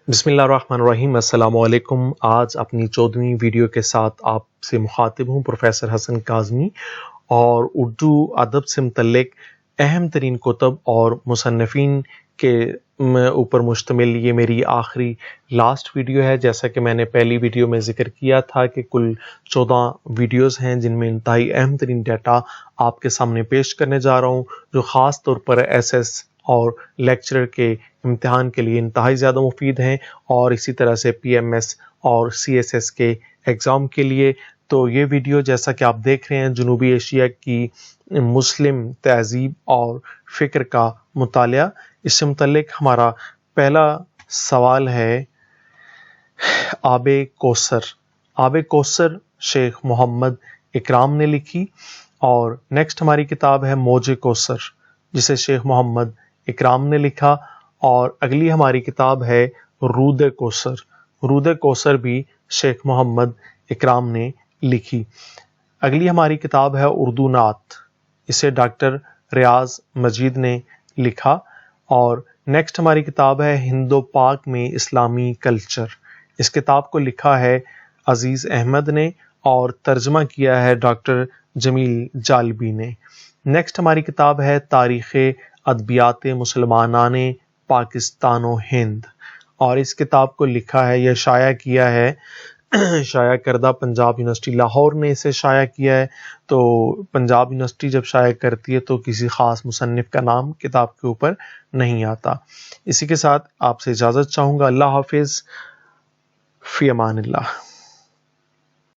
بسم اللہ الرحمن الرحیم۔ السلام علیکم۔ آج اپنی 14ویں ویڈیو کے ساتھ آپ سے مخاطب ہوں پروفیسر حسن کاظمی، اور اردو ادب سے متعلق اہم ترین کتب اور مصنفین کے اوپر مشتمل یہ میری آخری لاسٹ ویڈیو ہے۔ جیسا کہ میں نے پہلی ویڈیو میں ذکر کیا تھا کہ کل 14 ویڈیوز ہیں جن میں انتہائی اہم ترین ڈیٹا آپ کے سامنے پیش کرنے جا رہا ہوں، جو خاص طور پر ایس اور لیکچرر کے امتحان کے لیے انتہائی زیادہ مفید ہیں، اور اسی طرح سے PMS اور CSS کے ایگزام کے لیے۔ تو یہ ویڈیو جیسا کہ آپ دیکھ رہے ہیں جنوبی ایشیا کی مسلم تہذیب اور فکر کا مطالعہ، اس سے متعلق ہمارا پہلا سوال ہے آب کوثر۔ آب کوثر شیخ محمد اکرام نے لکھی، اور نیکسٹ ہماری کتاب ہے موج کوثر جسے شیخ محمد اکرام نے لکھا، اور اگلی ہماری کتاب ہے رود کوثر۔ رود کوثر بھی شیخ محمد اکرام نے لکھی۔ اگلی ہماری کتاب ہے اردو نعت، اسے ڈاکٹر ریاض مجید نے لکھا، اور نیکسٹ ہماری کتاب ہے ہند و پاک میں اسلامی کلچر۔ اس کتاب کو لکھا ہے عزیز احمد نے، اور ترجمہ کیا ہے ڈاکٹر جمیل جالبی نے۔ نیکسٹ ہماری کتاب ہے تاریخ ادبیات مسلمانان پاکستان و ہند، اور اس کتاب کو لکھا ہے یا شائع کیا ہے شائع کردہ پنجاب یونیورسٹی لاہور نے اسے شائع کیا ہے۔ تو پنجاب یونیورسٹی جب شائع کرتی ہے تو کسی خاص مصنف کا نام کتاب کے اوپر نہیں آتا۔ اسی کے ساتھ آپ سے اجازت چاہوں گا۔ اللہ حافظ، فی امان اللہ۔